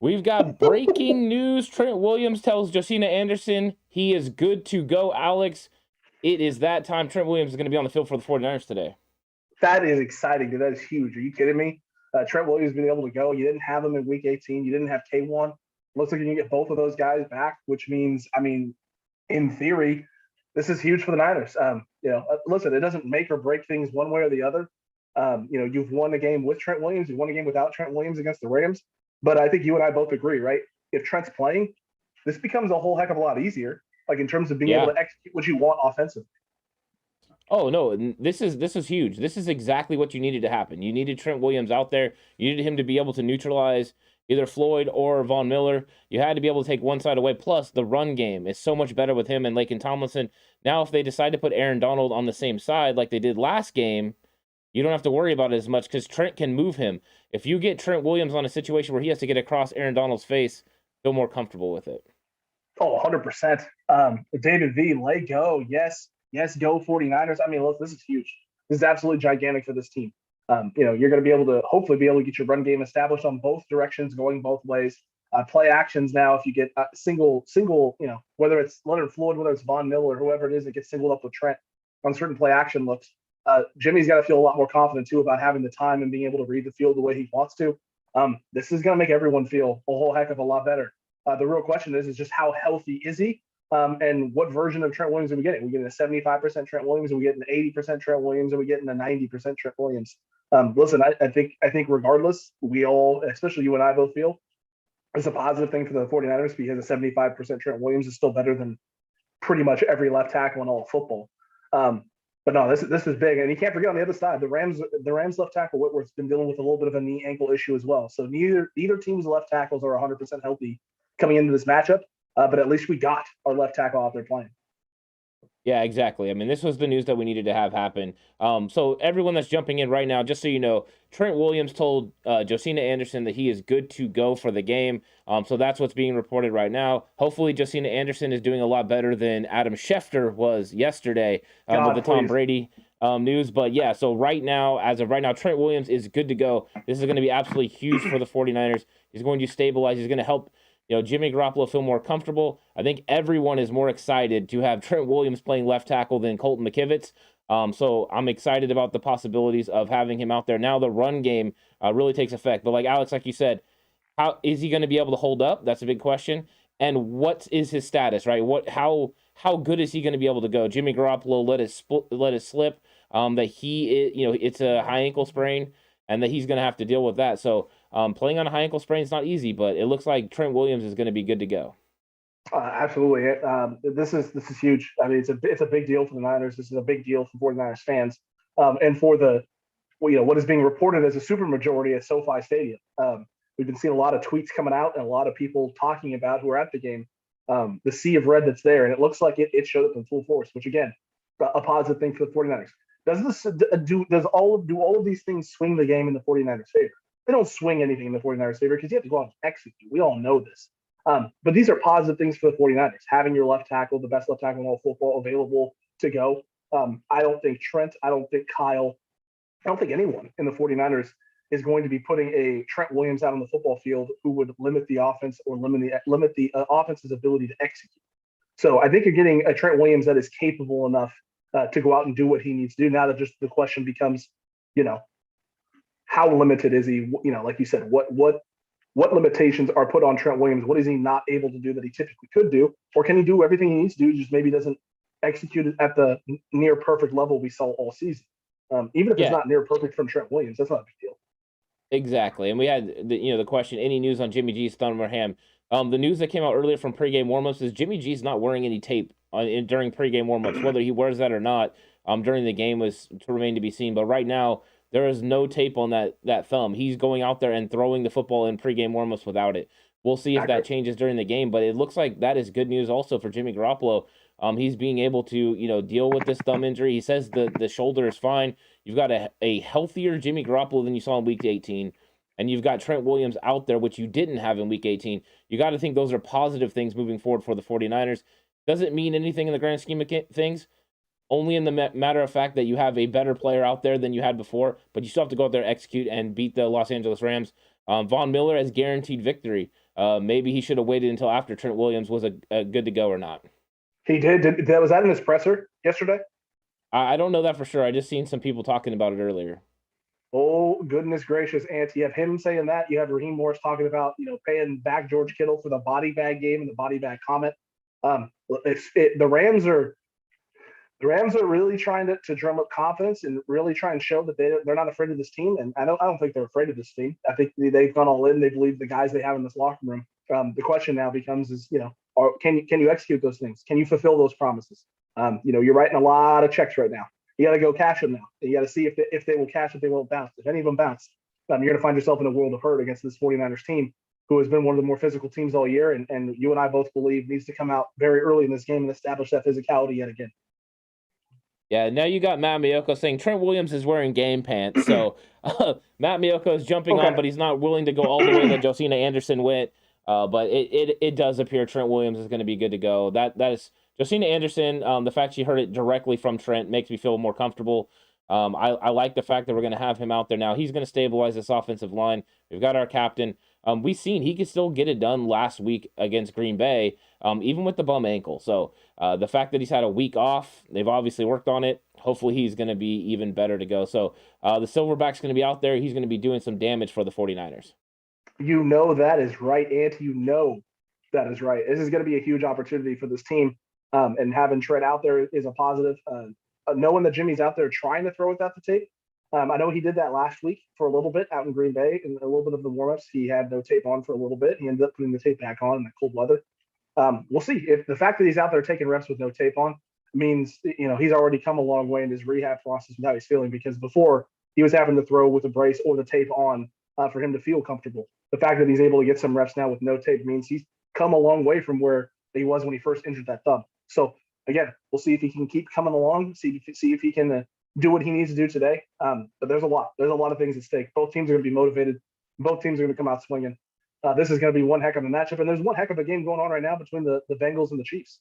We've got breaking news. Trent Williams tells Josina Anderson he is good to go. Alex, it is that time. Trent Williams is going to be on the field for the 49ers today. That is exciting, dude. That is huge. Are you kidding me? Trent Williams being able to go. You didn't have him in Week 18. You didn't have K1. Looks like you can get both of those guys back, which means, in theory, this is huge for the Niners. Listen, it doesn't make or break things one way or the other. You've won a game with Trent Williams. You won a game without Trent Williams against the Rams. But I think you and I both agree, right? If Trent's playing, this becomes a whole heck of a lot easier, like in terms of being able to execute what you want offensively. Oh, no, this is huge. This is exactly what you needed to happen. You needed Trent Williams out there. You needed him to be able to neutralize either Floyd or Von Miller. You had to be able to take one side away. Plus, the run game is so much better with him and Laken Tomlinson. Now, if they decide to put Aaron Donald on the same side like they did last game, you don't have to worry about it as much because Trent can move him. If you get Trent Williams on a situation where he has to get across Aaron Donald's face, feel more comfortable with it. Oh, 100%. David V, let go. Yes, go 49ers. Look, this is huge. This is absolutely gigantic for this team. You're going to be able to hopefully get your run game established on both directions, going both ways. Play actions now. If you get single, whether it's Leonard Floyd, whether it's Von Miller, or whoever it is that gets singled up with Trent on certain play action looks. Jimmy's got to feel a lot more confident too about having the time and being able to read the field the way he wants to. This is going to make everyone feel a whole heck of a lot better. The real question is just how healthy is he? And what version of Trent Williams are we getting? Are we getting a 75% Trent Williams? Are we getting an 80% Trent Williams? Are we getting a 90% Trent Williams? Listen, I think regardless, we all, especially you and I both feel, it's a positive thing for the 49ers because a 75% Trent Williams is still better than pretty much every left tackle in all of football. But no, this is big. And you can't forget on the other side, the Rams left tackle Whitworth's been dealing with a little bit of a knee ankle issue as well. So neither team's left tackles are 100% healthy coming into this matchup. But at least we got our left tackle out there playing. Yeah, exactly. This was the news that we needed to have happen. So everyone that's jumping in right now, just so you know, Trent Williams told Josina Anderson that he is good to go for the game. So that's what's being reported right now. Hopefully, Josina Anderson is doing a lot better than Adam Schefter was yesterday with the Tom Brady news. But yeah, so as of right now, Trent Williams is good to go. This is going to be absolutely huge for the 49ers. He's going to stabilize. He's going to help Jimmy Garoppolo feel more comfortable. I think everyone is more excited to have Trent Williams playing left tackle than Colton McKivitz. So I'm excited about the possibilities of having him out there. Now the run game really takes effect. But like Alex, like you said, how is he going to be able to hold up? That's a big question. And what is his status, right? How good is he going to be able to go? Jimmy Garoppolo let it slip that it's a high ankle sprain and that he's going to have to deal with that. So playing on a high ankle sprain is not easy, but it looks like Trent Williams is going to be good to go. Absolutely. This is huge. It's a big deal for the Niners. This is a big deal for 49ers fans. And for what is being reported as a supermajority at SoFi Stadium. We've been seeing a lot of tweets coming out and a lot of people talking about who are at the game, the sea of red that's there. And it looks like it showed up in full force, which again, a positive thing for the 49ers. Do all of these things swing the game in the 49ers' favor? They don't swing anything in the 49ers' favor because you have to go out and execute. We all know this. But these are positive things for the 49ers. Having your left tackle, the best left tackle in all football, available to go. I don't think Trent, I don't think Kyle, I don't think anyone in the 49ers is going to be putting a Trent Williams out on the football field who would limit the offense or limit the offense's ability to execute. So I think you're getting a Trent Williams that is capable enough to go out and do what he needs to do. Now that just the question becomes, how limited is he? Like you said, what limitations are put on Trent Williams? What is he not able to do that he typically could do? Or can he do everything he needs to do, just maybe doesn't execute it at the near perfect level we saw all season? Even if it's not near perfect from Trent Williams, that's not a big deal. Exactly. And we had the question, any news on Jimmy G's thumb or ham? The news that came out earlier from pregame warmups is Jimmy G's not wearing any tape during pregame warmups. Whether he wears that or not during the game was to remain to be seen. But right now, there is no tape on that thumb. He's going out there and throwing the football in pregame warmups without it. We'll see if that changes during the game, but it looks like that is good news also for Jimmy Garoppolo. He's being able to, deal with this thumb injury. He says the shoulder is fine. You've got a healthier Jimmy Garoppolo than you saw in Week 18, and you've got Trent Williams out there, which you didn't have in Week 18. You got to think those are positive things moving forward for the 49ers. Doesn't mean anything in the grand scheme of things, only in the matter of fact that you have a better player out there than you had before, but you still have to go out there, execute, and beat the Los Angeles Rams. Von Miller has guaranteed victory. maybe he should have waited until after Trent Williams was a good to go or not. He did. Was that in his presser yesterday? I don't know that for sure. I just seen some people talking about it earlier. Oh, goodness gracious, Ant. You have him saying that. You have Raheem Morris talking about, paying back George Kittle for the body bag game and the body bag comment. The Rams are really trying to drum up confidence and really try and show that they're not afraid of this team. And I don't think they're afraid of this team. I think they've gone all in. They believe the guys they have in this locker room. The question now becomes can you execute those things? Can you fulfill those promises? You're writing a lot of checks right now. You got to go cash them now. You got to see if they will cash, if they won't bounce. If any of them bounce, you're going to find yourself in a world of hurt against this 49ers team, who has been one of the more physical teams all year. And you and I both believe needs to come out very early in this game and establish that physicality yet again. Yeah, now you got Matt Miyoko saying Trent Williams is wearing game pants. So Matt Miyoko is jumping on, but he's not willing to go all the way that Josina Anderson went. But it does appear Trent Williams is going to be good to go. That is Josina Anderson. The fact she heard it directly from Trent makes me feel more comfortable. I like the fact that we're going to have him out there now. He's going to stabilize this offensive line. We've got our captain. We've seen he could still get it done last week against Green Bay, even with the bum ankle. So the fact that he's had a week off, they've obviously worked on it. Hopefully he's going to be even better to go. So the Silverback's going to be out there. He's going to be doing some damage for the 49ers. That is right, Ant. That is right. This is going to be a huge opportunity for this team. And having Trent out there is a positive. Knowing that Jimmy's out there trying to throw without the tape. I know he did that last week for a little bit out in Green Bay, and a little bit of the warmups. He had no tape on for a little bit. He ended up putting the tape back on in the cold weather. We'll see if the fact that he's out there taking reps with no tape on means he's already come a long way in his rehab process and how he's feeling. Because before he was having to throw with a brace or the tape on for him to feel comfortable. The fact that he's able to get some reps now with no tape means he's come a long way from where he was when he first injured that thumb. So again, we'll see if he can keep coming along. See if he can do what he needs to do today. But there's a lot of things at stake. Both teams are going to be motivated. Both teams are going to come out swinging. This is going to be one heck of a matchup, and there's one heck of a game going on right now between the Bengals and the Chiefs.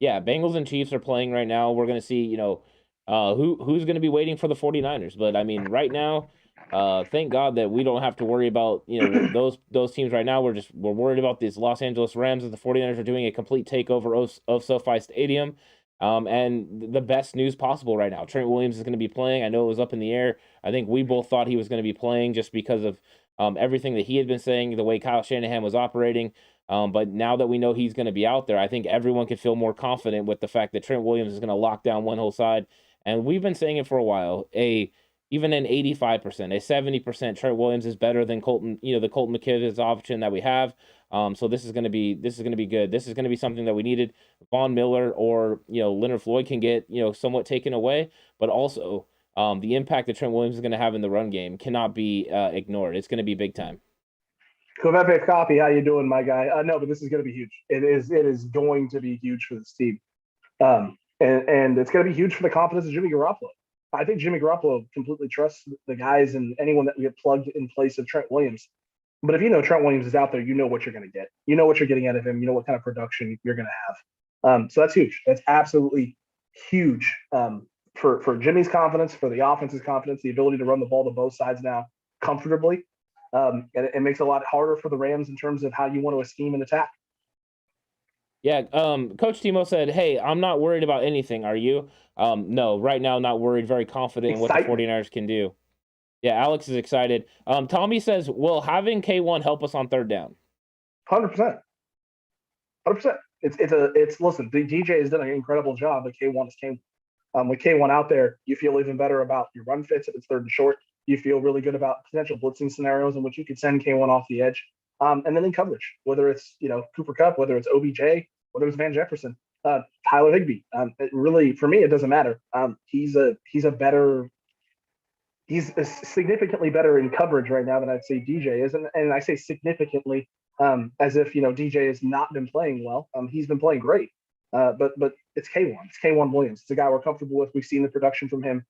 Yeah, Bengals and Chiefs are playing right now. We're going to see, who's going to be waiting for the 49ers. But I mean, right now, thank God that we don't have to worry about those teams right now. We're worried about these Los Angeles Rams, as the 49ers are doing a complete takeover of SoFi Stadium. And the best news possible right now. Trent Williams is going to be playing. I know it was up in the air. I think we both thought he was going to be playing just because of everything that he had been saying, the way Kyle Shanahan was operating. But now that we know he's going to be out there, I think everyone can feel more confident with the fact that Trent Williams is going to lock down one whole side. And we've been saying it for a while. Even an 85%, a 70%, Trent Williams is better than Colton, the Colton McKivitz option that we have. So this is going to be good. This is going to be something that we needed. Von Miller or Leonard Floyd can get somewhat taken away, but also the impact that Trent Williams is going to have in the run game cannot be ignored. It's going to be big time. Cutback Copy, how you doing, my guy? No, but this is going to be huge. It is going to be huge for this team, and it's going to be huge for the confidence of Jimmy Garoppolo. I think Jimmy Garoppolo completely trusts the guys and anyone that we get plugged in place of Trent Williams. But if Trent Williams is out there, you know what you're going to get. You know what you're getting out of him. You know what kind of production you're going to have. So that's huge. That's absolutely huge for Jimmy's confidence, for the offense's confidence, the ability to run the ball to both sides now comfortably. And it makes it a lot harder for the Rams in terms of how you want to scheme and attack. Yeah, Coach Timo said, "Hey, I'm not worried about anything. Are you?" No, right now, not worried. Very confident in what the 49ers can do. Yeah, Alex is excited. Tommy says, "Will having K1 help us on third down?" 100%. 100%. Listen, the DJ has done an incredible job, but K1 is K1. With K1 out there, you feel even better about your run fits if it's third and short. You feel really good about potential blitzing scenarios in which you could send K1 off the edge. And then in coverage, whether it's Cooper Kupp, whether it's OBJ, whether it's Van Jefferson, Tyler Higbee. Really, for me, it doesn't matter. He's significantly better in coverage right now than I'd say DJ is, and I say significantly as if DJ has not been playing well. He's been playing great, but it's K1. It's K1 Williams. It's a guy we're comfortable with. We've seen the production from him.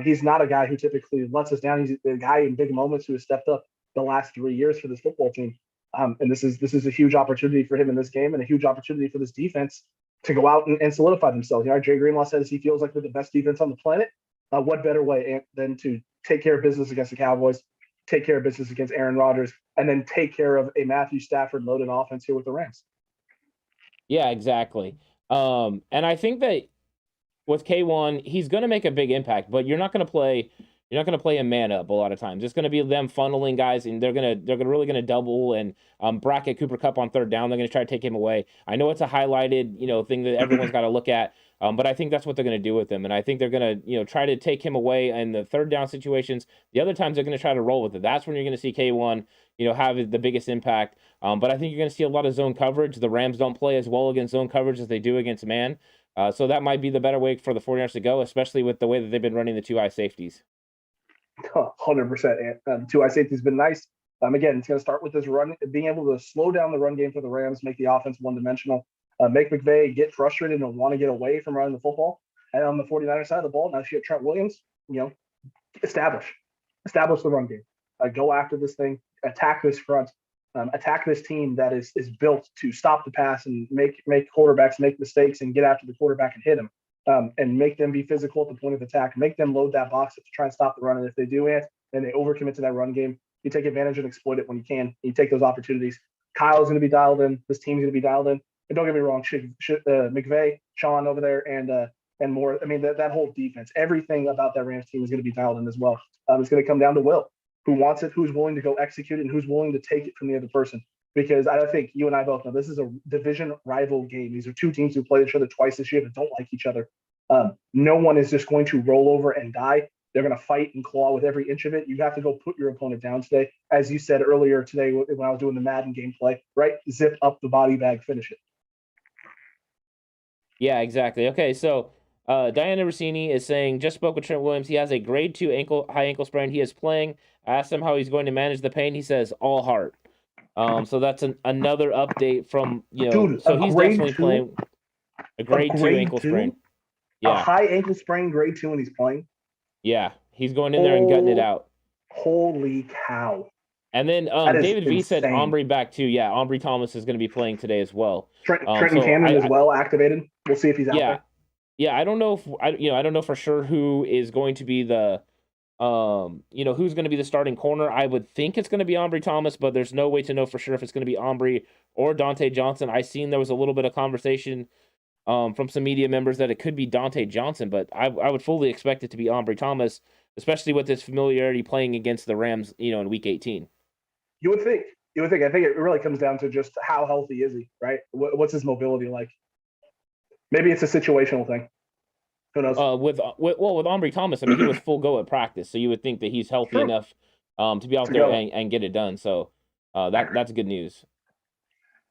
He's not a guy who typically lets us down. He's a guy in big moments who has stepped up the last 3 years for this football team. And this is a huge opportunity for him in this game and a huge opportunity for this defense to go out and solidify themselves. Jay Greenlaw says he feels like they're the best defense on the planet. What better way than to take care of business against the Cowboys? take care of business against Aaron Rodgers, and then take care of a Matthew Stafford loaded offense here with the Rams. Yeah, exactly. And I think that with K1, he's going to make a big impact, but you're not going to play a man up a lot of times. It's going to be them funneling guys, and they're really going to double and bracket Cooper Kupp on third down. They're going to try to take him away. I know it's a highlighted thing that everyone's got to look at, but I think that's what they're going to do with him, and I think they're going to try to take him away in the third down situations. The other times they're going to try to roll with it. That's when you're going to see K1 have the biggest impact. But I think you're going to see a lot of zone coverage. The Rams don't play as well against zone coverage as they do against man. So that might be the better way for the 49ers to go, especially with the way that they've been running the two high safeties. 100%. Two high safeties has been nice. Again, it's going to start with this run, being able to slow down the run game for the Rams, make the offense one-dimensional, make McVay get frustrated and want to get away from running the football. And on the 49ers side of the ball, now you have Trent Williams, establish the run game. Go after this thing, attack this front, attack this team that is built to stop the pass and make quarterbacks make mistakes and get after the quarterback and hit him, and make them be physical at the point of attack, make them load that box to try and stop the run. And if they do it and they overcommit to that run game, you take advantage and exploit it when you can. You take those opportunities. Kyle's going to be dialed in. This team's going to be dialed in. And don't get me wrong, McVay, Sean over there, and more. I mean, that whole defense, everything about that Rams team is going to be dialed in as well. It's going to come down to Will, who wants it, who's willing to go execute it, and who's willing to take it from the other person. Because I think you and I both know this is a division rival game. These are two teams who played each other twice this year that don't like each other. No one is just going to roll over and die. They're going to fight and claw with every inch of it. You have to go put your opponent down today. As you said earlier today when I was doing the Madden gameplay, right? Zip up the body bag, finish it. Yeah, exactly. Okay, so Diana Rossini is saying, just spoke with Trent Williams. He has a grade 2 high ankle sprain. He is playing. I asked him how he's going to manage the pain. He says, all heart. So that's another update from, Dude, so he's definitely playing a grade 2 ankle sprain. Yeah. A high ankle sprain, grade 2, and he's playing? Yeah, he's going in there and gutting it out. Holy cow. And then David V said Ombre back too. Yeah, Ombre Thomas is going to be playing today as well. Trenton Cannon as well activated. We'll see if he's out there. Yeah, I don't know if I don't know for sure who is going to be the who's going to be the starting corner. I would think it's going to be Ombre Thomas, but there's no way to know for sure if it's going to be Ombre or Dante Johnson. I seen there was a little bit of conversation from some media members that it could be Dante Johnson, but I would fully expect it to be Ombre Thomas, especially with his familiarity playing against the Rams, in Week 18. You would think. I think it really comes down to just how healthy is he, right? What's his mobility like? Maybe it's a situational thing. Who knows? With Ombre Thomas, I mean, he was full go at practice, so you would think that he's healthy enough to be out there and get it done. So that's good news.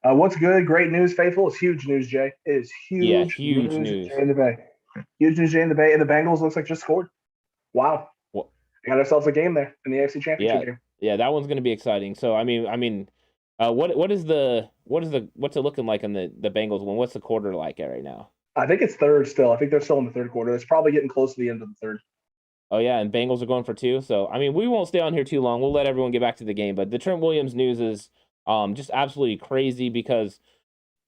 What's good? Great news, faithful. It's huge news, Jay. It is huge. Yeah, huge news. Jay in the Bay. Huge news, Jay in the Bay. And the Bengals looks like just scored. Wow. We got ourselves a game there in the AFC Championship game. Yeah, that one's going to be exciting. So what's it looking like on the Bengals one? What's the quarter like right now? I think it's third still. I think they're still in the third quarter. It's probably getting close to the end of the third. Oh yeah, and Bengals are going for 2. So we won't stay on here too long. We'll let everyone get back to the game. But the Trent Williams news is just absolutely crazy, because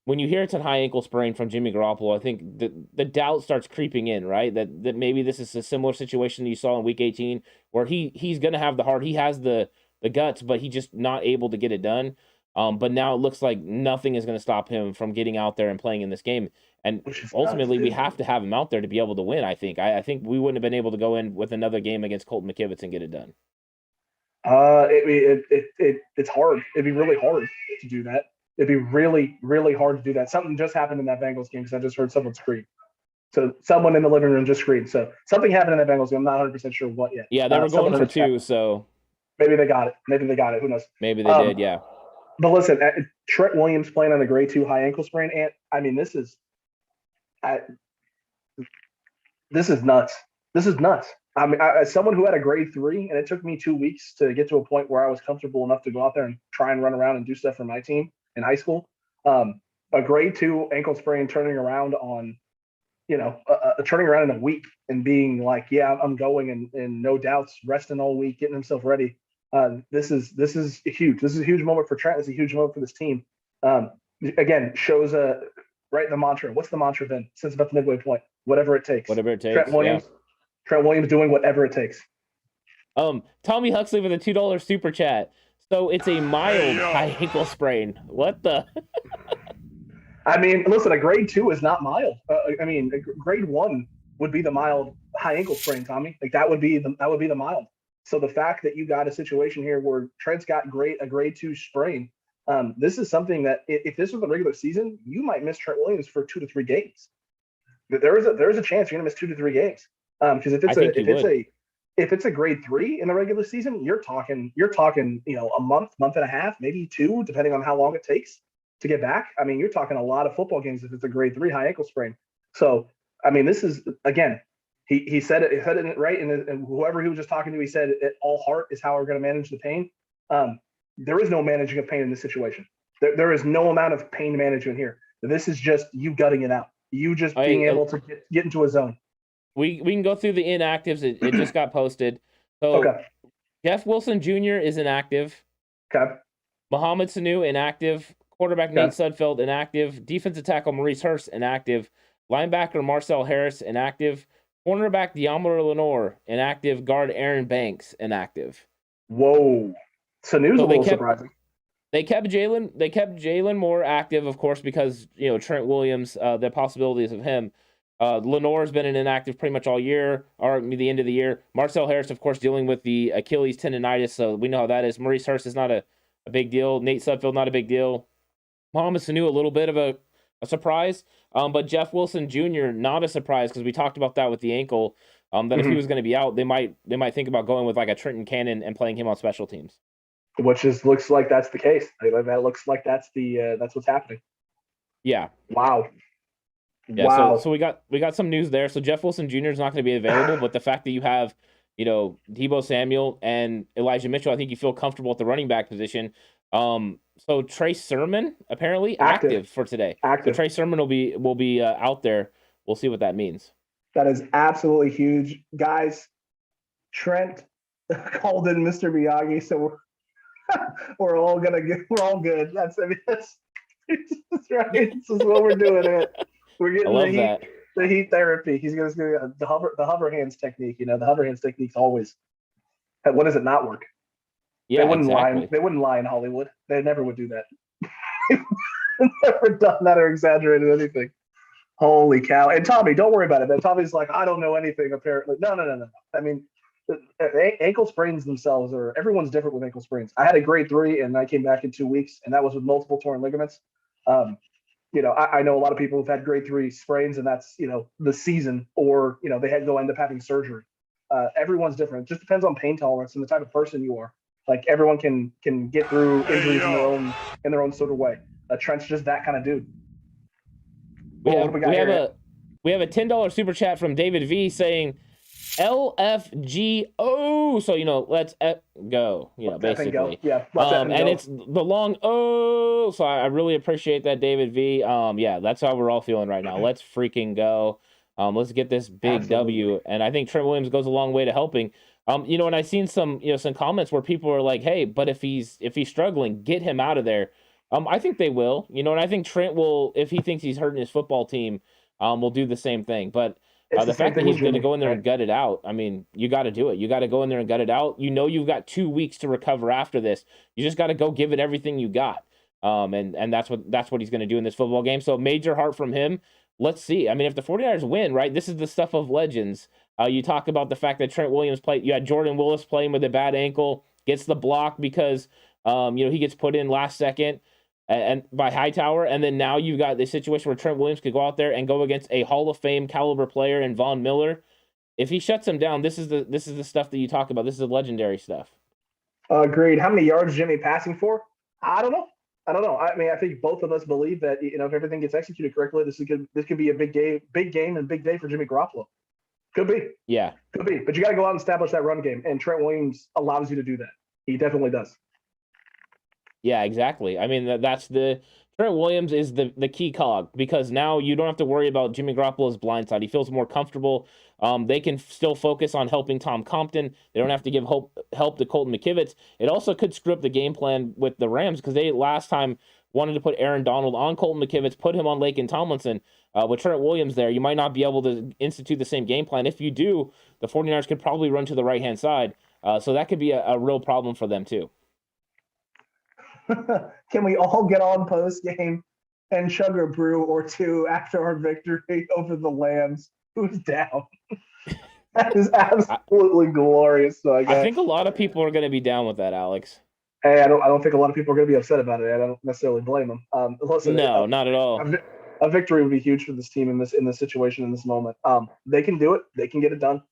when you hear it's a high ankle sprain from Jimmy Garoppolo, I think the doubt starts creeping in, right? That maybe this is a similar situation you saw in Week 18, where he's going to have the heart, he has the guts, but he's just not able to get it done. But now it looks like nothing is going to stop him from getting out there and playing in this game. And ultimately, we have to have him out there to be able to win, I think. I think we wouldn't have been able to go in with another game against Colton McKivitz and get it done. It's hard. It'd be really hard to do that. It'd be really, really hard to do that. Something just happened in that Bengals game because I just heard someone scream. So someone in the living room just screamed. So something happened in that Bengals game. I'm not 100% sure what yet. Yeah, they were going for 2, so maybe they got it. Who knows? Maybe they did, yeah. But listen, Trent Williams playing on a grade 2 high ankle sprain, and I mean, this is nuts. This is nuts. I mean, as someone who had a grade 3, and it took me 2 weeks to get to a point where I was comfortable enough to go out there and try and run around and do stuff for my team in high school. A grade 2 ankle sprain turning around on, turning around in a week and being like, yeah, I'm going and no doubts, resting all week, getting himself ready. This is huge. This is a huge moment for Trent. It's a huge moment for this team. Again, shows right the mantra. What's the mantra been since about the midway point? Whatever it takes. Whatever it takes. Trent Williams doing whatever it takes. Tommy Huxley with a $2 super chat. So it's a mild high ankle sprain. What the? I mean, listen, a grade 2 is not mild. I mean, grade 1 would be the mild high ankle sprain, Tommy. Like that would be the mild. So the fact that you got a situation here where Trent's got a grade 2 sprain, this is something that if this was a regular season, you might miss Trent Williams for 2 to 3 games. There is a chance you're gonna miss 2 to 3 games. Because if it's a grade 3 in the regular season, you're talking a month and a half, maybe 2, depending on how long it takes to get back. I mean, you're talking a lot of football games if it's a grade 3 high ankle sprain. So, I mean, this is, again, he said it right, and whoever he was just talking to, he said all heart is how we're going to manage the pain. There is no managing of pain in this situation. There is no amount of pain management here. This is just you gutting it out. You just being able to get into a zone. We can go through the inactives. It just got posted. So okay. Jeff Wilson Jr. is inactive. Okay. Mohamed Sanu inactive. Quarterback Nate Sudfeld inactive. Defensive tackle Maurice Hurst inactive. Linebacker Marcel Harris inactive. Cornerback Deommodore Lenoir inactive. Guard Aaron Banks inactive. Whoa. Sanu's a little surprising. They kept Jalen Moore active, of course, because Trent Williams, the possibilities of him. Lenoir's been an inactive pretty much all year, or the end of the year. Marcel Harris, of course, dealing with the Achilles tendonitis, so we know how that is. Maurice Hurst is not a big deal. Nate Sudfeld, not a big deal. Mohamed Sanu, a little bit of a surprise. But Jeff Wilson Jr., not a surprise, because we talked about that with the ankle, that if he was going to be out, they might think about going with like a Trenton Cannon and playing him on special teams. Which looks like that's the case. That looks like that's what's happening. Yeah. Wow. Yeah, wow. So we got some news there. So Jeff Wilson Jr. is not going to be available, but the fact that you have, Deebo Samuel and Elijah Mitchell, I think you feel comfortable at the running back position. So Trey Sermon apparently active for today. Active. So Trey Sermon will be out there. We'll see what that means. That is absolutely huge, guys. Trent called in Mr. Miyagi, so we're all good. That's right. This is what we're doing. We're getting the heat therapy. He's going to do the hover hands technique. The hover hands technique's always. What does it not work? Yeah, they wouldn't exactly. lie. They wouldn't lie in Hollywood. They never would do that. Never done that or exaggerated anything. Holy cow! And Tommy, don't worry about it. Man. Tommy's like, I don't know anything. Apparently, no. I mean, ankle sprains themselves everyone's different with ankle sprains. I had a grade 3 and I came back in 2 weeks, and that was with multiple torn ligaments. I know a lot of people who've had grade 3 sprains, and that's the season, or they end up having surgery. Everyone's different. It just depends on pain tolerance and the type of person you are. Like everyone can get through injuries in their own sort of way. Trent's just that kind of dude. We have a $10 super chat from David V saying LFGO. So let's go. Basically. Go. Yeah. And it's the long O. So I really appreciate that, David V. That's how we're all feeling right now. Let's freaking go. Let's get this big W. And I think Trent Williams goes a long way to helping. And I've seen some comments where people are like, hey, but if he's struggling, get him out of there. I think they will, and I think Trent will, if he thinks he's hurting his football team, will do the same thing. But the fact that he's going to go in there and gut it out, I mean, you got to do it. You got to go in there and gut it out. You've got 2 weeks to recover after this. You just got to go give it everything you got. And that's what he's going to do in this football game. So major heart from him. Let's see. I mean, if the 49ers win, right, this is the stuff of legends. You talk about the fact that Trent Williams played. You had Jordan Willis playing with a bad ankle, gets the block because he gets put in last second and by Hightower, and then now you've got the situation where Trent Williams could go out there and go against a Hall of Fame caliber player in Von Miller. If he shuts him down, this is the stuff that you talk about. This is the legendary stuff. Agreed. How many yards Jimmy passing for? I don't know. I mean, I think both of us believe that if everything gets executed correctly, this could be a big game and big day for Jimmy Garoppolo. Could be. Yeah. Could be. But you got to go out and establish that run game, and Trent Williams allows you to do that. He definitely does. Yeah, exactly. I mean, Trent Williams is the key cog, because now you don't have to worry about Jimmy Garoppolo's blind side. He feels more comfortable. They can still focus on helping Tom Compton. They don't have to give help to Colton McKivitz. It also could screw up the game plan with the Rams, because they last time wanted to put Aaron Donald on Colton McKivitz, put him on Laken Tomlinson. With Trent Williams there, you might not be able to institute the same game plan. If you do, the 49ers could probably run to the right-hand side. So that could be a real problem for them too. Can we all get on post game and chug a brew or two after our victory over the Lambs? Who's down? That is absolutely glorious. So I think a lot of people are going to be down with that, Alex. hey, I don't think a lot of people are going to be upset about it. I don't necessarily blame them. Listen, No, not at all. a victory would be huge for this team in this situation in this moment. They can do it. They can get it done.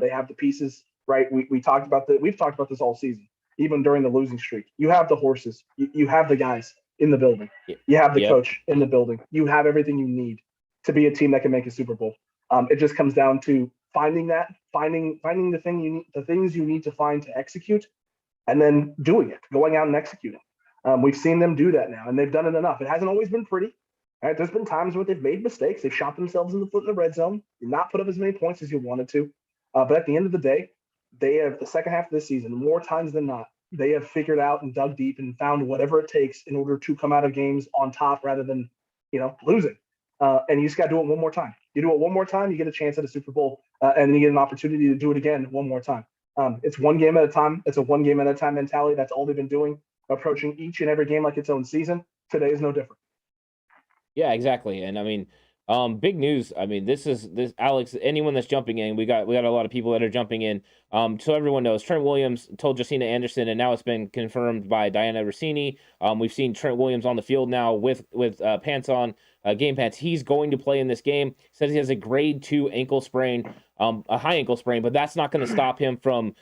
They have the pieces, right? We've talked about this all season, even during the losing streak. You have the horses. You have the guys in the building. You have the coach in the building. You have everything you need to be a team that can make a Super Bowl. It just comes down to finding the things you need to find to execute, and then doing it, going out and executing. We've seen them do that now, and they've done it enough. It hasn't always been pretty. Right? There's been times where they've made mistakes. They've shot themselves in the foot in the red zone, did not put up as many points as you wanted to. But at the end of the day, they have the second half of this season, more times than not, they have figured out and dug deep and found whatever it takes in order to come out of games on top rather than, losing. And you just got to do it one more time. You do it one more time, you get a chance at a Super Bowl, and then you get an opportunity to do it again one more time. It's one game at a time. It's a one game at a time mentality. That's all they've been doing, approaching each and every game like its own season. Today is no different. Yeah, exactly. And I mean, big news. I mean, this Alex. Anyone that's jumping in, we got a lot of people that are jumping in. So everyone knows Trent Williams told Josina Anderson, and now it's been confirmed by Diana Rossini. We've seen Trent Williams on the field now with pants on, game pants. He's going to play in this game. Says he has a grade 2 ankle sprain, a high ankle sprain, but that's not going to stop him from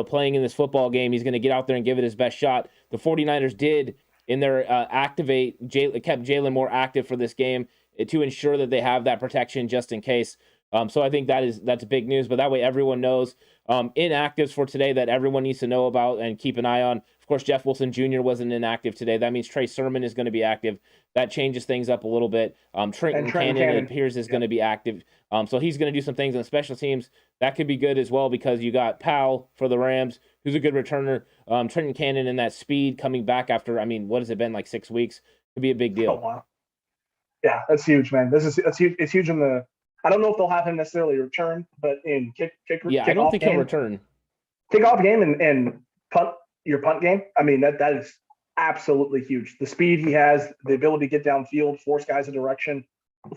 playing in this football game. He's going to get out there and give it his best shot. The 49ers did in their kept Jalen more active for this game to ensure that they have that protection just in case. So I think that's big news. But that way everyone knows inactives for today that everyone needs to know about and keep an eye on. Of course, Jeff Wilson Jr. wasn't inactive today. That means Trey Sermon is going to be active. That changes things up a little bit. Trenton Cannon appears is going to be active. So he's going to do some things on special teams. That could be good as well because you got Powell for the Rams, who's a good returner. Trenton Cannon and that speed coming back after, what has it been, like 6 weeks? Could be a big deal. Oh, wow. Yeah, that's huge, man. It's huge. It's huge in the. I don't know if they'll have him necessarily return, but in I don't think he'll return. Kickoff game and your punt game. That is absolutely huge. The speed he has, the ability to get downfield, force guys a direction,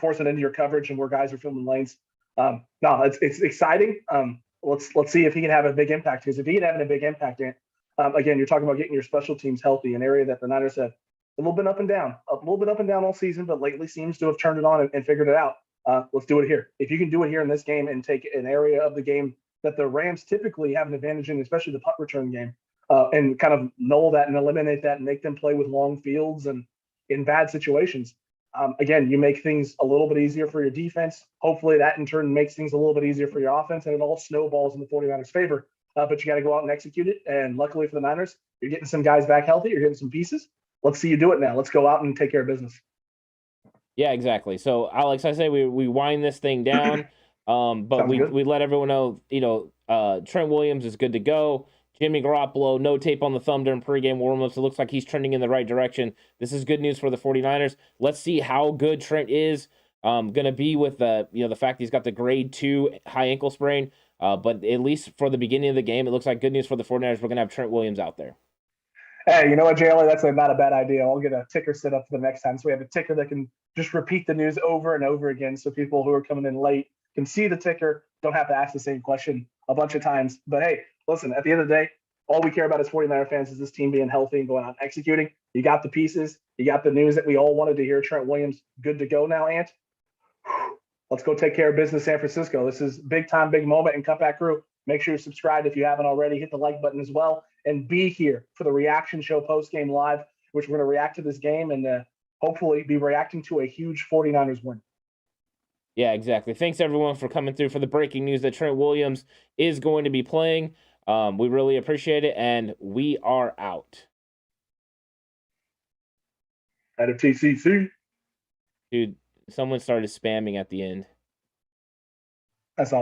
force it into your coverage, and where guys are filling lanes. No, it's exciting. Let's see if he can have a big impact. Because if he can have a big impact, again, you're talking about getting your special teams healthy, an area that the Niners have a little bit up and down all season, but lately seems to have turned it on and figured it out. Let's do it here. If you can do it here in this game and take an area of the game that the Rams typically have an advantage in, especially the punt return game, and kind of null that and eliminate that and make them play with long fields and in bad situations. Again, you make things a little bit easier for your defense. Hopefully that in turn makes things a little bit easier for your offense, and it all snowballs in the 49ers' favor. But you got to go out and execute it. And luckily for the Niners, you're getting some guys back healthy. You're getting some pieces. Let's see you do it now. Let's go out and take care of business. Yeah, exactly. So, Alex, I say we wind this thing down, but we let everyone know, Trent Williams is good to go. Jimmy Garoppolo, no tape on the thumb during pregame warmups. It looks like he's trending in the right direction. This is good news for the 49ers. Let's see how good Trent is going to be with the fact he's got the grade 2 high ankle sprain. But at least for the beginning of the game, it looks like good news for the 49ers. We're going to have Trent Williams out there. Hey, you know what, JLA? That's not a bad idea. I'll get a ticker set up for the next time. So we have a ticker that can just repeat the news over and over again. So people who are coming in late can see the ticker, don't have to ask the same question a bunch of times. But hey, listen, at the end of the day, all we care about as 49er fans is this team being healthy and going out and executing. You got the pieces. You got the news that we all wanted to hear. Trent Williams, good to go now, Ant. Let's go take care of business, San Francisco. This is big time, big moment. And Cutback Crew, make sure you're subscribed if you haven't already. Hit the like button as well. And be here for the reaction show post-game live, which we're going to react to this game and hopefully be reacting to a huge 49ers win. Yeah, exactly. Thanks, everyone, for coming through for the breaking news that Trent Williams is going to be playing. We really appreciate it, and we are out. Out of TCC. Dude, someone started spamming at the end. That's all.